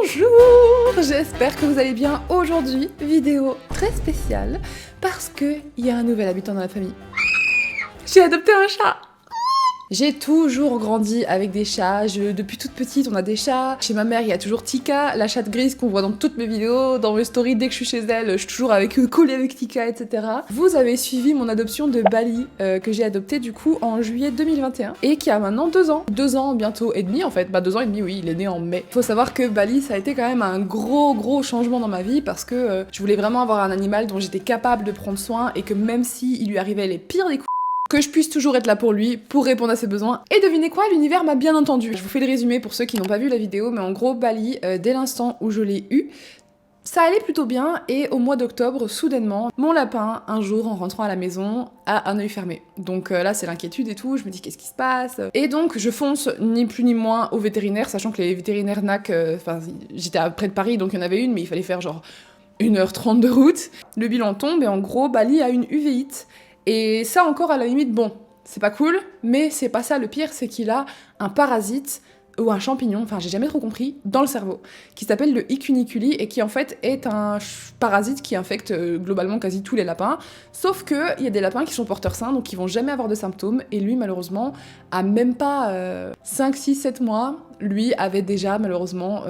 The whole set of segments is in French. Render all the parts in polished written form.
Bonjour, j'espère que vous allez bien. Aujourd'hui, vidéo très spéciale parce qu'il y a un nouvel habitant dans la famille. J'ai adopté un chat. J'ai toujours grandi avec des chats, depuis toute petite on a des chats. Chez ma mère il y a toujours Tika, la chatte grise qu'on voit dans toutes mes vidéos, dans mes stories dès que je suis chez elle, je suis toujours avec eux, collée avec Tika, etc. Vous avez suivi mon adoption de Bali, que j'ai adopté du coup en juillet 2021, et qui a maintenant 2 ans. 2 ans bientôt et demi en fait, 2 ans et demi oui, il est né en mai. Faut savoir que Bali ça a été quand même un gros changement dans ma vie parce que je voulais vraiment avoir un animal dont j'étais capable de prendre soin et que même si il lui arrivait les pires des coups, que je puisse toujours être là pour lui, pour répondre à ses besoins. Et devinez quoi, l'univers m'a bien entendu. Je vous fais le résumé pour ceux qui n'ont pas vu la vidéo, mais en gros, Bali, dès l'instant où je l'ai eu, ça allait plutôt bien, et au mois d'octobre, soudainement, mon lapin, un jour, en rentrant à la maison, a un œil fermé. Donc là, c'est l'inquiétude et tout, je me dis qu'est-ce qui se passe. Et donc, je fonce ni plus ni moins au vétérinaire, sachant que les vétérinaires NAC, j'étais près de Paris, donc il y en avait une, mais il fallait faire genre 1h30 de route. Le bilan tombe, et en gros, Bali a une uvéite. Et ça encore à la limite, bon, c'est pas cool, mais c'est pas ça le pire, c'est qu'il a un parasite ou un champignon, enfin j'ai jamais trop compris, dans le cerveau, qui s'appelle le Ikunikuli et qui en fait est un parasite qui infecte globalement quasi tous les lapins, sauf que il y a des lapins qui sont porteurs sains, donc qui vont jamais avoir de symptômes, et lui malheureusement, à même pas 5, 6, 7 mois, lui avait déjà malheureusement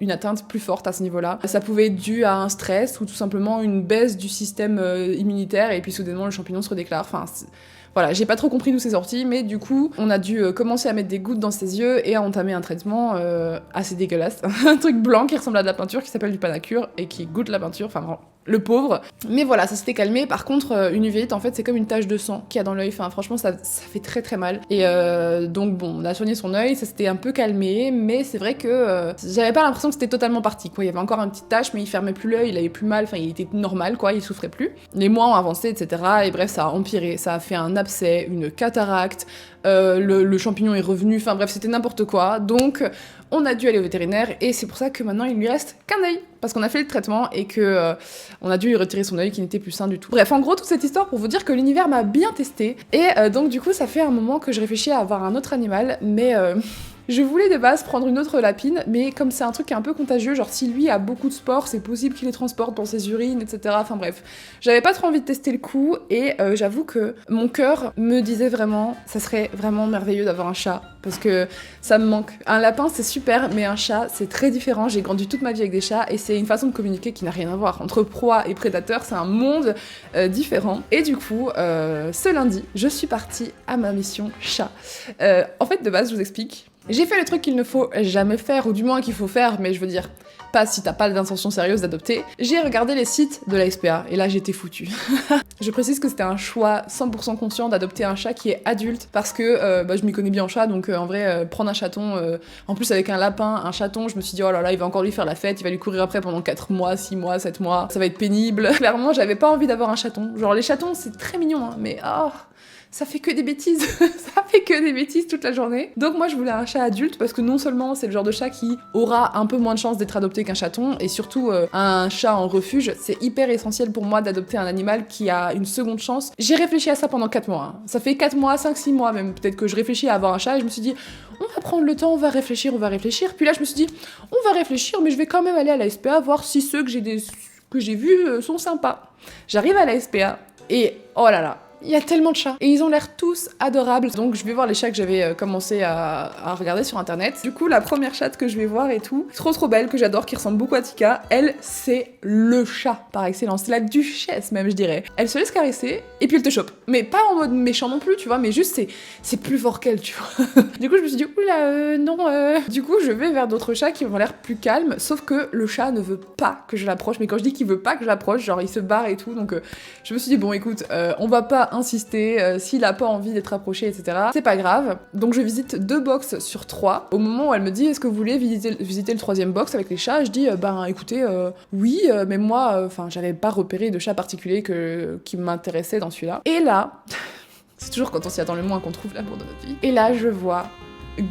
une atteinte plus forte à ce niveau-là. Ça pouvait être dû à un stress ou tout simplement une baisse du système immunitaire et puis soudainement le champignon se redéclare. Enfin, voilà, j'ai pas trop compris d'où c'est sorti, mais du coup, on a dû commencer à mettre des gouttes dans ses yeux et à entamer un traitement assez dégueulasse. Un truc blanc qui ressemble à de la peinture qui s'appelle du Panacur et qui goûte la peinture, enfin vraiment, le pauvre. Mais voilà, ça s'était calmé. Par contre, une uvite, en fait, c'est comme une tache de sang qu'il y a dans l'œil. Enfin, franchement, ça fait très mal. Et donc, bon, on a soigné son œil, ça s'était un peu calmé, mais c'est vrai que j'avais pas l'impression que c'était totalement parti, quoi. Il y avait encore une petite tache, mais il fermait plus l'œil, il avait plus mal, enfin, il était normal, quoi, il souffrait plus. Les mois ont avancé, etc. Et bref, ça a empiré. Ça a fait un abcès, une cataracte, le champignon est revenu, enfin bref, c'était n'importe quoi. Donc, on a dû aller au vétérinaire, et c'est pour ça que maintenant, il lui reste qu'un œil. Parce qu'on a fait le traitement et que on a dû lui retirer son œil qui n'était plus sain du tout. Bref, en gros, toute cette histoire pour vous dire que l'univers m'a bien testé. Et donc du coup, ça fait un moment que je réfléchis à avoir un autre animal, mais je voulais de base prendre une autre lapine, mais comme c'est un truc qui est un peu contagieux, genre si lui a beaucoup de sport, c'est possible qu'il les transporte dans ses urines, etc. Enfin bref, j'avais pas trop envie de tester le coup, et j'avoue que mon cœur me disait vraiment, ça serait vraiment merveilleux d'avoir un chat, parce que ça me manque. Un lapin c'est super, mais un chat c'est très différent, j'ai grandi toute ma vie avec des chats, et c'est une façon de communiquer qui n'a rien à voir. Entre proie et prédateur, c'est un monde différent. Et du coup, ce lundi, je suis partie à ma mission chat. En fait, de base, je vous explique. J'ai fait le truc qu'il ne faut jamais faire, ou du moins qu'il faut faire, mais je veux dire, pas si t'as pas d'intention sérieuse d'adopter. J'ai regardé les sites de la SPA, et là j'étais foutue. Je précise que c'était un choix 100% conscient d'adopter un chat qui est adulte, parce que je m'y connais bien en chat, donc en vrai, prendre un chaton, en plus avec un lapin, un chaton, je me suis dit, oh là là, il va encore lui faire la fête, il va lui courir après pendant 4 mois, 6 mois, 7 mois, ça va être pénible. Clairement, j'avais pas envie d'avoir un chaton. Genre, les chatons, c'est très mignon, hein, mais oh, ça fait que des bêtises, ça fait que des bêtises toute la journée. Donc moi je voulais un chat adulte parce que non seulement c'est le genre de chat qui aura un peu moins de chances d'être adopté qu'un chaton, et surtout un chat en refuge, c'est hyper essentiel pour moi d'adopter un animal qui a une seconde chance. J'ai réfléchi à ça pendant 4 mois, hein. Ça fait 4 mois, 5, 6 mois même, peut-être que je réfléchis à avoir un chat, et je me suis dit, on va prendre le temps, on va réfléchir. Puis là je me suis dit, on va réfléchir, mais je vais quand même aller à la SPA voir si ceux que j'ai vus sont sympas. J'arrive à la SPA, et oh là là, il y a tellement de chats, et ils ont l'air tous adorables. Donc je vais voir les chats que j'avais commencé à regarder sur internet. Du coup, la première chatte que je vais voir et tout, trop belle, que j'adore, qui ressemble beaucoup à Tika, elle, c'est le chat par excellence. C'est la duchesse même, je dirais. Elle se laisse caresser, et puis elle te chope. Mais pas en mode méchant non plus, tu vois, mais juste c'est plus fort qu'elle, tu vois. Du coup, je me suis dit, oula, non. Du coup, je vais vers d'autres chats qui ont l'air plus calmes, sauf que le chat ne veut pas que je l'approche. Mais quand je dis qu'il veut pas que je l'approche, genre il se barre et tout. Donc je me suis dit, bon écoute, on va pas insister, s'il a pas envie d'être approché, etc. C'est pas grave. Donc je visite 2 box sur 3. Au moment où elle me dit, est-ce que vous voulez visiter le 3e box avec les chats, je dis, écoutez, oui, mais moi, j'avais pas repéré de chat particulier qui m'intéressait dans celui-là. Et là, c'est toujours quand on s'y attend le moins qu'on trouve l'amour de notre vie. Et là, je vois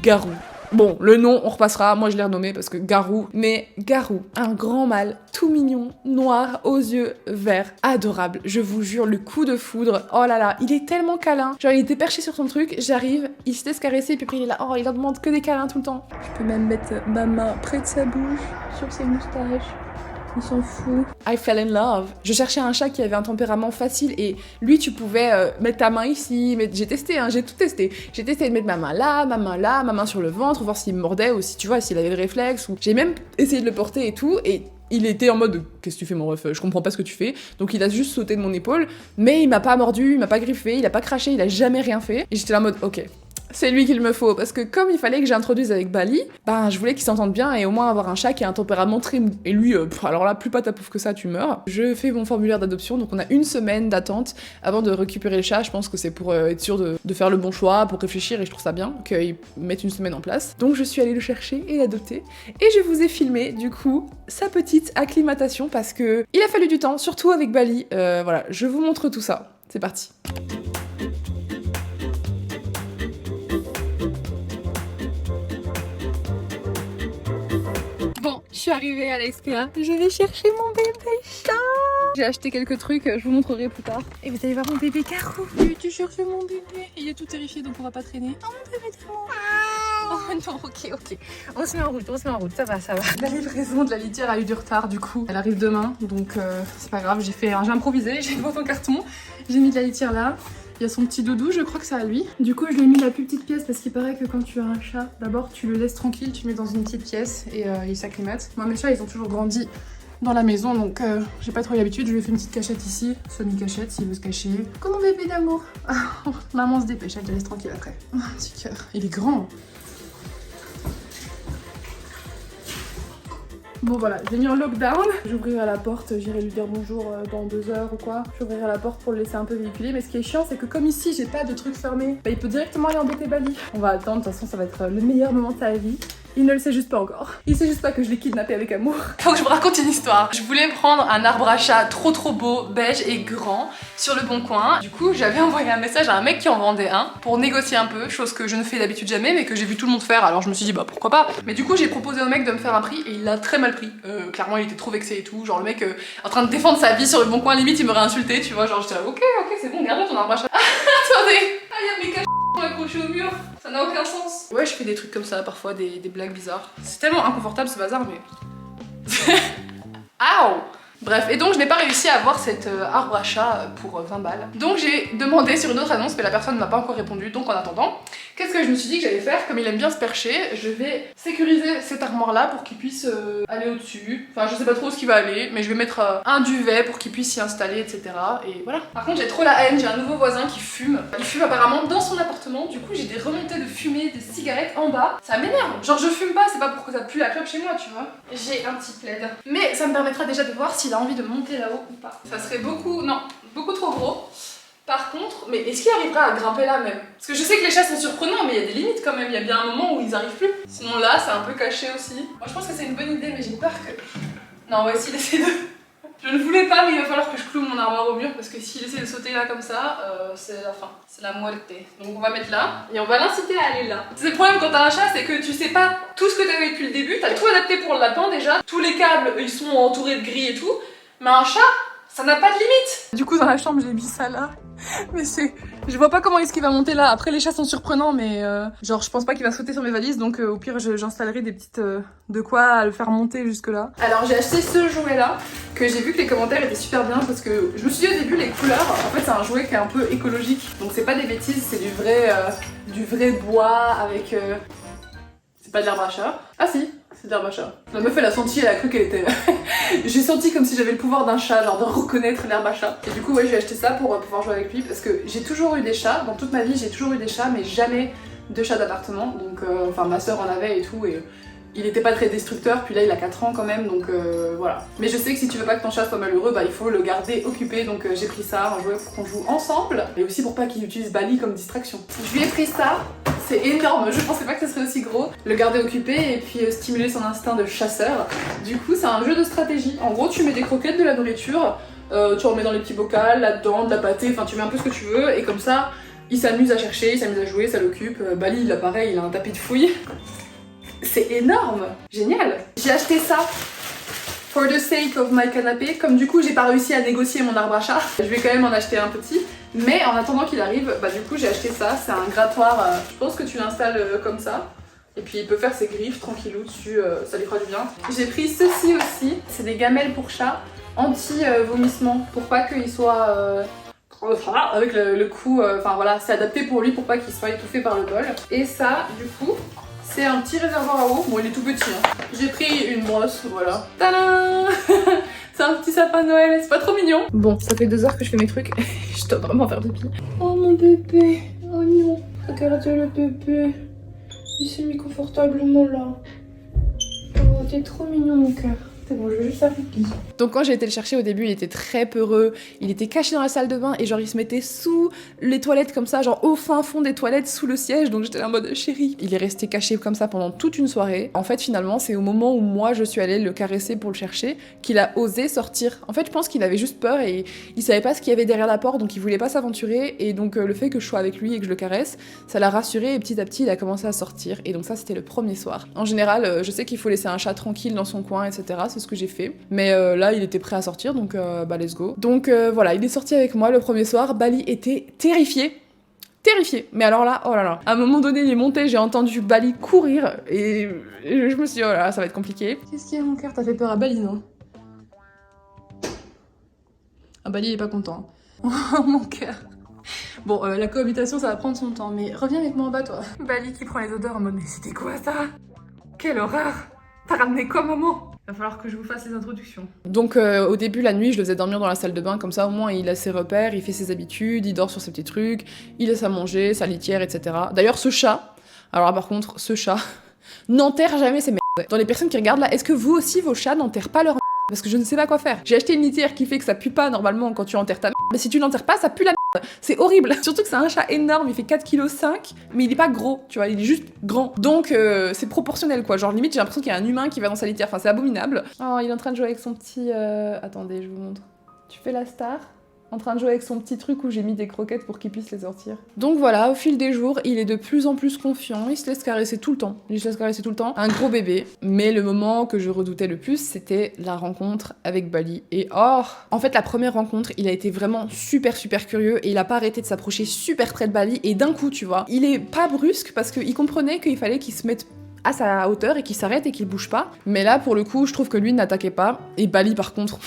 Garou. Bon, le nom, on repassera. Moi, je l'ai renommé parce que Garou. Mais Garou, un grand mâle, tout mignon, noir, aux yeux verts, adorable. Je vous jure, le coup de foudre. Oh là là, il est tellement câlin. Genre, il était perché sur son truc. J'arrive, il se laisse caresser, puis après, il est là. Oh, il en demande que des câlins tout le temps. Je peux même mettre ma main près de sa bouche, sur ses moustaches. Il s'en fout. I fell in love. Je cherchais un chat qui avait un tempérament facile et lui, tu pouvais mettre ta main ici. Mais j'ai testé, hein, j'ai tout testé. J'ai testé de mettre ma main là, ma main sur le ventre, voir s'il me mordait ou si tu vois, s'il avait le réflexe. Ou... J'ai même essayé de le porter et tout. Et il était en mode qu'est-ce que tu fais mon ref, je comprends pas ce que tu fais. Donc il a juste sauté de mon épaule, mais il m'a pas mordu, il m'a pas griffé, il a pas craché, il a jamais rien fait. Et j'étais là en mode ok. C'est lui qu'il me faut, parce que comme il fallait que j'introduise avec Bali, ben je voulais qu'il s'entende bien et au moins avoir un chat qui a un tempérament très mou. Et lui, alors là, plus pas ta pouf que ça, tu meurs. Je fais mon formulaire d'adoption, donc on a 1 semaine d'attente avant de récupérer le chat. Je pense que c'est pour être sûr de faire le bon choix, pour réfléchir, et je trouve ça bien qu'ils mettent 1 semaine en place. Donc je suis allée le chercher et l'adopter. Et je vous ai filmé, du coup, sa petite acclimatation, parce que il a fallu du temps, surtout avec Bali. Voilà, je vous montre tout ça. C'est parti. Bon, je suis arrivée à la SPA. Je vais chercher mon bébé chat. J'ai acheté quelques trucs, je vous montrerai plus tard. Et vous allez voir mon bébé Garou. Tu cherches mon bébé. Il est tout terrifié, donc on va pas traîner. Oh mon bébé d'amour. Oh non, ok. On se met en route, ça va. La livraison de la litière a eu du retard, du coup. Elle arrive demain, donc c'est pas grave. J'ai improvisé, j'ai une boîte en carton. J'ai mis de la litière là. Il y a son petit doudou, je crois que c'est à lui. Du coup, je lui ai mis la plus petite pièce parce qu'il paraît que quand tu as un chat, d'abord tu le laisses tranquille, tu le mets dans une petite pièce et il s'acclimate. Moi, mes chats, ils ont toujours grandi dans la maison, donc j'ai pas trop l'habitude. Je lui ai fait une petite cachette ici, Sony cachette s'il veut se cacher. Comme mon bébé d'amour. Maman se dépêche, elle te laisse tranquille après. Oh, petit cœur. Il est grand. Bon voilà, j'ai mis en lockdown. J'ouvrirai la porte, j'irai lui dire bonjour dans 2 heures ou quoi. J'ouvrirai la porte pour le laisser un peu véhiculer. Mais ce qui est chiant, c'est que comme ici, j'ai pas de truc fermé, bah, il peut directement aller embêter Bali. On va attendre, de toute façon, ça va être le meilleur moment de sa vie. Il ne le sait juste pas encore. Il sait juste pas que je l'ai kidnappé avec amour. Faut que je vous raconte une histoire. Je voulais prendre un arbre à chat trop beau, beige et grand sur le bon coin. Du coup, j'avais envoyé un message à un mec qui en vendait un pour négocier un peu, chose que je ne fais d'habitude jamais, mais que j'ai vu tout le monde faire. Alors je me suis dit bah pourquoi pas. Mais du coup, j'ai proposé au mec de me faire un prix et il l'a très mal pris. Clairement, il était trop vexé et tout. Genre le mec en train de défendre sa vie sur le bon coin, limite il m'aurait insulté, tu vois. Genre j'étais là ok, c'est bon, garde ton arbre à chat. Attendez, il y a mes cachets accrochés au mur. Ça n'a aucun sens. Ouais, je fais des trucs comme ça parfois, des blagues bizarres. C'est tellement inconfortable ce bazar, mais... Aouh. Bref, et donc je n'ai pas réussi à avoir cet arbre à chat pour 20 balles. Donc j'ai demandé sur une autre annonce, mais la personne ne m'a pas encore répondu. Donc en attendant, qu'est-ce que je me suis dit que j'allais faire? Comme il aime bien se percher, je vais sécuriser cette armoire-là pour qu'il puisse aller au-dessus. Enfin, je sais pas trop où ce qu'il va aller, mais je vais mettre un duvet pour qu'il puisse s'y installer, etc. Et voilà. Par contre, j'ai trop la haine, j'ai un nouveau voisin qui fume. Il fume apparemment dans son appartement. Du coup, j'ai des remontées de fumée, des cigarettes en bas. Ça m'énerve. Genre, je fume pas, c'est pas pour que ça pue la clope chez moi, tu vois. J'ai un petit plaid. Mais ça me permettra déjà de voir s'il a envie de monter là-haut ou pas. Ça serait beaucoup trop gros. Par contre, mais est-ce qu'il arrivera à grimper là même? Parce que je sais que les chats sont surprenants, mais il y a des limites quand même. Il y a bien un moment où ils arrivent plus. Sinon là, c'est un peu caché aussi. Moi, je pense que c'est une bonne idée, mais j'ai peur que... Non, on va essayer d'essayer de... Je ne voulais pas, mais il va falloir que je cloue mon armoire au mur parce que s'il essaie de sauter là comme ça, c'est la fin, c'est la muerte. Donc on va mettre là et on va l'inciter à aller là. C'est le problème quand t'as un chat, c'est que tu sais pas tout ce que t'avais depuis le début, t'as tout adapté pour le lapin déjà, tous les câbles ils sont entourés de grilles et tout, mais un chat, ça n'a pas de limite. Du coup dans la chambre j'ai mis ça là. Mais c'est... Je vois pas comment est-ce qu'il va monter là. Après les chats sont surprenants mais genre je pense pas qu'il va sauter sur mes valises donc au pire j'installerai des petites... de quoi le faire monter jusque là. Alors j'ai acheté ce jouet là que j'ai vu que les commentaires étaient super bien parce que je me suis dit au début les couleurs en fait c'est un jouet qui est un peu écologique donc c'est pas des bêtises, c'est du vrai bois avec... C'est pas de l'herbe à chat. Ah si, c'est de l'herbe à chat. La meuf elle a senti, elle a cru qu'elle était... J'ai senti comme si j'avais le pouvoir d'un chat, genre de reconnaître l'herbe à chat. Et du coup ouais j'ai acheté ça pour pouvoir jouer avec lui parce que j'ai toujours eu des chats, dans toute ma vie j'ai toujours eu des chats mais jamais de chats d'appartement. Donc enfin ma soeur en avait et tout et il était pas très destructeur, puis là il a 4 ans quand même donc voilà. Mais je sais que si tu veux pas que ton chat soit malheureux, bah il faut le garder occupé donc j'ai pris ça, un jouet pour qu'on joue ensemble et aussi pour pas qu'il utilise Bali comme distraction. Je lui ai pris ça. C'est énorme, je pensais pas que ce serait aussi gros. Le garder occupé et puis stimuler son instinct de chasseur. Du coup, c'est un jeu de stratégie. En gros, tu mets des croquettes, de la nourriture, tu en remets dans les petits bocals, là-dedans, de la pâtée, enfin tu mets un peu ce que tu veux. Et comme ça, il s'amuse à chercher, il s'amuse à jouer, ça l'occupe. Bali, il a pareil, il a un tapis de fouille. C'est énorme. Génial. J'ai acheté ça for the sake of my canapé. Comme du coup j'ai pas réussi à négocier mon arbre à chat, je vais quand même en acheter un petit. Mais en attendant qu'il arrive, bah du coup j'ai acheté ça. C'est un grattoir, je pense que tu l'installes comme ça. Et puis il peut faire ses griffes tranquillou dessus, ça lui fera du bien. J'ai pris ceci aussi, c'est des gamelles pour chat anti-vomissement, pour pas qu'il soit avec le cou, enfin voilà, c'est adapté pour lui pour pas qu'il soit étouffé par le bol. Et ça, du coup, c'est un petit réservoir à eau. Bon, il est tout petit, hein. J'ai pris une brosse, voilà. Tadam. C'est un petit sapin de Noël, c'est pas trop mignon. Bon, ça fait 2 heures que je fais mes trucs. Je dois vraiment faire pipi. Oh mon bébé, oh non. Regarde le bébé. Il s'est mis confortablement là. Oh, t'es trop mignon mon cœur. C'est bon, je vais juste faire pipi. Donc quand j'ai été le chercher au début, il était très peureux. Il était caché dans la salle de bain et genre il se mettait sous les toilettes comme ça, genre au fin fond des toilettes, sous le siège. Donc j'étais là en mode chérie. Il est resté caché comme ça pendant toute une soirée. En fait finalement c'est au moment où moi je suis allée le caresser pour le chercher qu'il a osé sortir. En fait je pense qu'il avait juste peur et il savait pas ce qu'il y avait derrière la porte, donc il voulait pas s'aventurer. Et donc le fait que je sois avec lui et que je le caresse, ça l'a rassuré et petit à petit il a commencé à sortir. Et donc ça c'était le premier soir. En général je sais qu'il faut laisser un chat tranquille dans son coin, etc. C'est ce que j'ai fait. Mais là, il était prêt à sortir, donc bah let's go. Donc voilà, il est sorti avec moi le premier soir. Bali était terrifié. Terrifié. Mais alors là, oh là là. À un moment donné, il est monté, j'ai entendu Bali courir et je me suis dit, oh là là, ça va être compliqué. Qu'est-ce qu'il y a, mon cœur? T'as fait peur à Bali, non? Ah, Bali, il est pas content. Oh, mon cœur. Bon, la cohabitation, ça va prendre son temps, mais reviens avec moi en bas, toi. Bali qui prend les odeurs en mode, mais c'était quoi ça? Quelle horreur! T'as ramené quoi, maman? Va falloir que je vous fasse les introductions. Donc au début, la nuit, je le faisais dormir dans la salle de bain, comme ça au moins il a ses repères, il fait ses habitudes, il dort sur ses petits trucs, il laisse à manger, sa litière, etc. D'ailleurs ce chat, alors là, par contre, ce chat n'enterre jamais ses merdes. Dans les personnes qui regardent là, est-ce que vous aussi vos chats n'enterrent pas leur merde? Parce que je ne sais pas quoi faire. J'ai acheté une litière qui fait que ça pue pas normalement quand tu enterres ta merde, mais si tu l'enterres pas, ça pue la merde. C'est horrible. Surtout que c'est un chat énorme, il fait 4,5 kg, mais il est pas gros, tu vois, il est juste grand. Donc c'est proportionnel quoi, genre limite j'ai l'impression qu'il y a un humain qui va dans sa litière, enfin c'est abominable. Oh, il est en train de jouer avec son petit... Attendez, je vous montre. Tu fais la star ? En train de jouer avec son petit truc où j'ai mis des croquettes pour qu'il puisse les sortir. Donc voilà, au fil des jours, il est de plus en plus confiant, il se laisse caresser tout le temps. Il se laisse caresser tout le temps. Un gros bébé. Mais le moment que je redoutais le plus, c'était la rencontre avec Bali. Et oh, en fait, la première rencontre, il a été vraiment super curieux et il a pas arrêté de s'approcher super près de Bali. Et d'un coup, tu vois, il est pas brusque parce qu'il comprenait qu'il fallait qu'il se mette à sa hauteur et qu'il s'arrête et qu'il bouge pas. Mais là, pour le coup, je trouve que lui n'attaquait pas. Et Bali, par contre...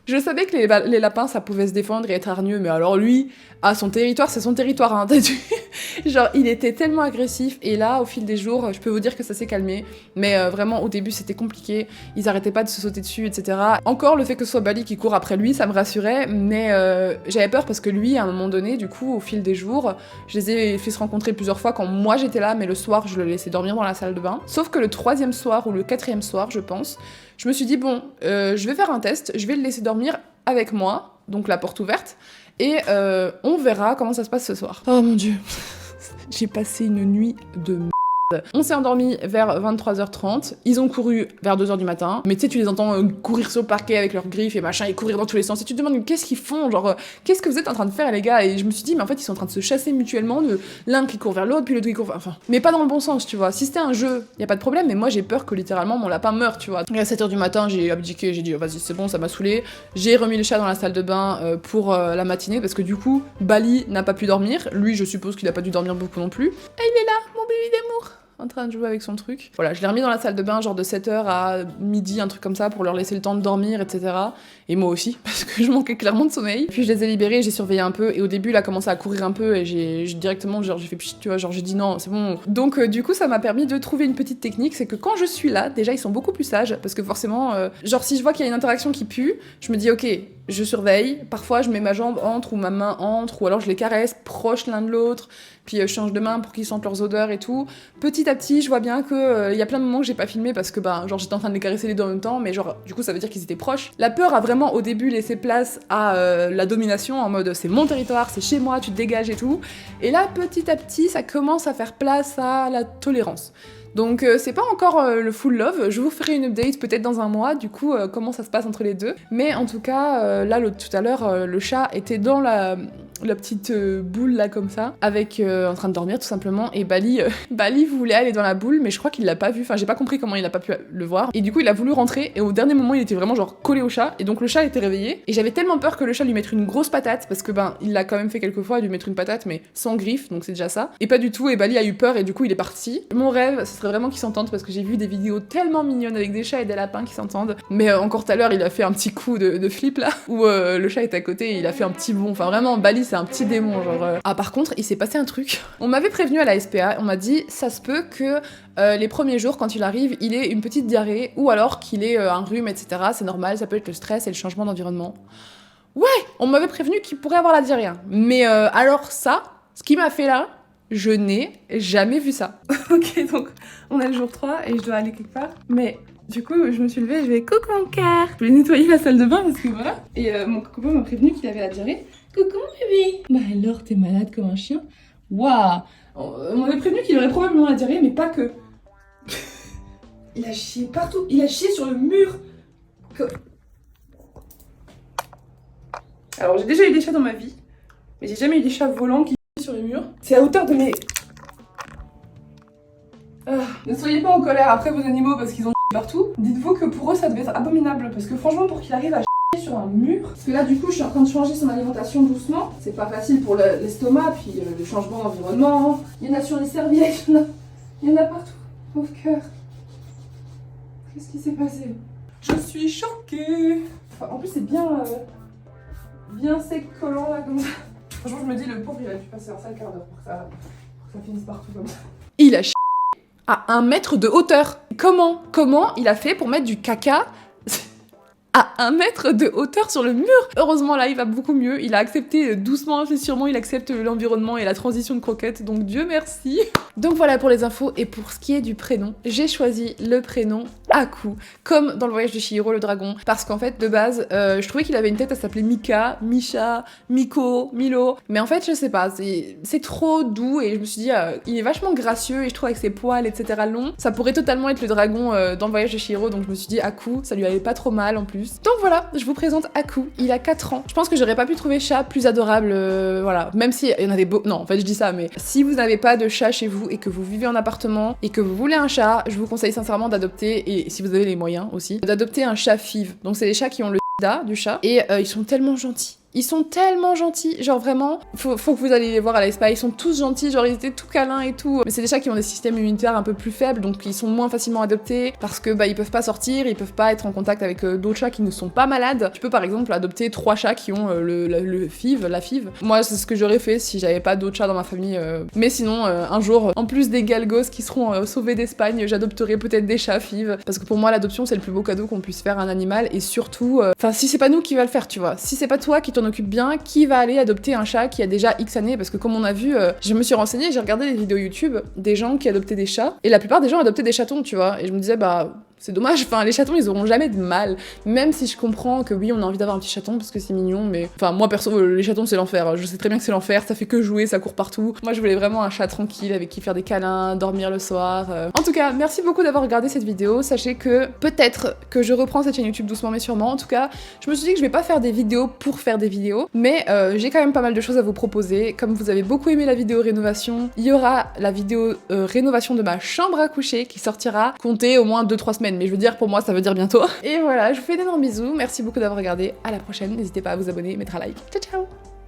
Je savais que les lapins, ça pouvait se défendre et être hargneux, mais alors lui, à son territoire, c'est son territoire, hein, genre, il était tellement agressif, et là, au fil des jours, je peux vous dire que ça s'est calmé, mais vraiment, au début, c'était compliqué, ils arrêtaient pas de se sauter dessus, etc. Encore, le fait que ce soit Bali qui court après lui, ça me rassurait, mais j'avais peur parce que lui, à un moment donné, du coup, au fil des jours, je les ai fait se rencontrer plusieurs fois quand moi j'étais là, mais le soir, je le laissais dormir dans la salle de bain. Sauf que le 3e soir, ou le 4e soir, je pense, je me suis dit, bon, je vais faire un test, je vais le laisser dormir avec moi, donc la porte ouverte, et on verra comment ça se passe ce soir. Oh mon dieu, j'ai passé une nuit de merde. On s'est endormi vers 23h30, ils ont couru vers 2h du matin, mais tu sais, tu les entends courir sur le parquet avec leurs griffes et machin, et courir dans tous les sens, et tu te demandes qu'est-ce qu'ils font, genre, qu'est-ce que vous êtes en train de faire les gars? Et je me suis dit, mais en fait, ils sont en train de se chasser mutuellement, l'un qui court vers l'autre, puis l'autre qui court, enfin, mais pas dans le bon sens, tu vois. Si c'était un jeu, y a pas de problème, mais moi j'ai peur que littéralement mon lapin meure, tu vois. Et à 7h du matin, j'ai abdiqué, j'ai dit, oh, vas-y, c'est bon, ça m'a saoulé. J'ai remis le chat dans la salle de bain pour la matinée, parce que du coup, Bali n'a pas pu dormir, lui, je suppose qu'il a pas dû dormir beaucoup non plus. Et il est là, mon bébé d'amour, en train de jouer avec son truc. Voilà, je l'ai remis dans la salle de bain, genre de 7h à midi, un truc comme ça, pour leur laisser le temps de dormir, etc. Et moi aussi, parce que je manquais clairement de sommeil. Puis je les ai libérés, j'ai surveillé un peu, et au début, il a commencé à courir un peu, et j'ai directement, genre, j'ai fait pchit, tu vois, genre, j'ai dit non, c'est bon. Donc, du coup, ça m'a permis de trouver une petite technique, c'est que quand je suis là, déjà, ils sont beaucoup plus sages, parce que forcément, genre, si je vois qu'il y a une interaction qui pue, je me dis, ok, je surveille, parfois, je mets ma jambe entre, ou ma main entre, ou alors je les caresse proches l'un de l'autre, puis je change de main pour qu'ils sentent leurs odeurs et tout. Petit à petit, je vois bien que y a plein de moments que j'ai pas filmé parce que genre j'étais en train de les caresser les deux en même temps, mais genre du coup ça veut dire qu'ils étaient proches. La peur a vraiment au début laissé place à la domination en mode c'est mon territoire, c'est chez moi, tu te dégages et tout. Et là petit à petit, ça commence à faire place à la tolérance. Donc c'est pas encore le full love, je vous ferai une update peut-être dans un mois, du coup comment ça se passe entre les deux. Mais en tout cas, là tout à l'heure, le chat était dans la petite boule là comme ça, avec en train de dormir tout simplement, et Bali voulait aller dans la boule, mais je crois qu'il l'a pas vu, enfin j'ai pas compris comment il a pas pu le voir, et du coup il a voulu rentrer, et au dernier moment il était vraiment genre collé au chat, et donc le chat était réveillé, et j'avais tellement peur que le chat lui mette une grosse patate, parce que il l'a quand même fait quelques fois, lui mettre une patate, mais sans griffe, donc c'est déjà ça, et pas du tout, et Bali a eu peur, et du coup il est parti. Mon rêve, ce serait vraiment qu'ils s'entendent, parce que j'ai vu des vidéos tellement mignonnes avec des chats et des lapins qui s'entendent, mais encore tout à l'heure il a fait un petit coup de flip là, où le chat est à côté, et il a fait un petit bond, enfin vraiment Bali c'est un petit démon, genre... Ah par contre, il s'est passé un truc, on m'avait prévenu à la SPA, on m'a dit, ça se peut que les premiers jours, quand il arrive, il ait une petite diarrhée, ou alors qu'il ait un rhume, etc. C'est normal, ça peut être le stress et le changement d'environnement. Ouais, on m'avait prévenu qu'il pourrait avoir la diarrhée. Hein. Mais alors ça, ce qui m'a fait là, je n'ai jamais vu ça. Ok, donc on est le jour 3 et je dois aller quelque part. Mais du coup, je me suis levée, je vais coucou mon cœur. Je vais nettoyer la salle de bain parce que voilà. Et mon copain m'a prévenu qu'il avait la diarrhée. Coucou mon bébé. Bah alors, t'es malade comme un chien. Waouh. On m'avait prévenu qu'il aurait probablement la diarrhée, mais pas que. Il a chié partout. Il a chié sur le mur. Alors j'ai déjà eu des chats dans ma vie, mais j'ai jamais eu des chats volants qui chient sur les murs. C'est à hauteur de mes... Ne soyez pas en colère après vos animaux parce qu'ils ont chié partout. Dites-vous que pour eux ça devait être abominable, parce que franchement pour qu'il arrive à chier sur un mur... Parce que là du coup je suis en train de changer son alimentation doucement. C'est pas facile pour l'estomac, puis le changement d'environnement. Il y en a sur les serviettes, il y en a partout. Pauvre cœur. Qu'est-ce qui s'est passé? Je suis choquée. Enfin, en plus c'est bien sec, collant là comme ça. Franchement je me dis le pauvre il a dû passer un sale quart d'heure pour que ça finisse partout comme ça. Il a à 1 mètre de hauteur. Comment il a fait pour mettre du caca à 1 mètre de hauteur sur le mur? Heureusement là il va beaucoup mieux, il a accepté doucement et sûrement, il accepte l'environnement et la transition de croquette, donc Dieu merci. Donc voilà pour les infos, et pour ce qui est du prénom, j'ai choisi le prénom Aku, comme dans le voyage de Chihiro le dragon, parce qu'en fait de base, je trouvais qu'il avait une tête à s'appeler Mika, Misha, Miko, Milo, mais en fait je sais pas, c'est trop doux, et je me suis dit, il est vachement gracieux, et je trouve avec ses poils etc longs, ça pourrait totalement être le dragon dans le voyage de Chihiro, donc je me suis dit Aku, ça lui allait pas trop mal en plus. Donc voilà, je vous présente Aku, il a 4 ans. Je pense que j'aurais pas pu trouver chat plus adorable, voilà, même si il y en a des beaux... Non, en fait je dis ça, mais si vous n'avez pas de chat chez vous et que vous vivez en appartement et que vous voulez un chat, je vous conseille sincèrement d'adopter, et si vous avez les moyens aussi, d'adopter un chat FIV. Donc c'est des chats qui ont le sida du chat, et ils sont tellement gentils. Ils sont tellement gentils, genre vraiment, faut que vous alliez les voir à la SPA, ils sont tous gentils, genre ils étaient tout câlins et tout. Mais c'est des chats qui ont des systèmes immunitaires un peu plus faibles, donc ils sont moins facilement adoptés, parce que ils peuvent pas sortir, ils peuvent pas être en contact avec d'autres chats qui ne sont pas malades. Tu peux par exemple adopter 3 chats qui ont le FIV, la FIV. Moi c'est ce que j'aurais fait si j'avais pas d'autres chats dans ma famille. Mais sinon, un jour, en plus des galgos qui seront sauvés d'Espagne, j'adopterai peut-être des chats FIV, parce que pour moi l'adoption c'est le plus beau cadeau qu'on puisse faire à un animal, et surtout, enfin si c'est pas nous qui va le faire, tu vois, si c'est pas toi qui t'en occupe bien, qui va aller adopter un chat qui a déjà X années? Parce que comme on a vu, je me suis renseignée, j'ai regardé des vidéos YouTube des gens qui adoptaient des chats, et la plupart des gens adoptaient des chatons, tu vois, et je me disais c'est dommage, enfin les chatons ils auront jamais de mal, même si je comprends que oui on a envie d'avoir un petit chaton parce que c'est mignon, mais enfin moi perso les chatons c'est l'enfer, je sais très bien que c'est l'enfer, ça fait que jouer, ça court partout. Moi je voulais vraiment un chat tranquille avec qui faire des câlins, dormir le soir. En tout cas merci beaucoup d'avoir regardé cette vidéo, sachez que peut-être que je reprends cette chaîne YouTube doucement mais sûrement. En tout cas je me suis dit que je vais pas faire des vidéos pour faire des vidéos, mais j'ai quand même pas mal de choses à vous proposer. Comme vous avez beaucoup aimé la vidéo rénovation, il y aura la vidéo rénovation de ma chambre à coucher qui sortira, comptez au moins 2-3 semaines. Mais je veux dire, pour moi, ça veut dire bientôt. Et voilà, je vous fais d'énormes bisous. Merci beaucoup d'avoir regardé. À la prochaine. N'hésitez pas à vous abonner, mettre un like. Ciao, ciao!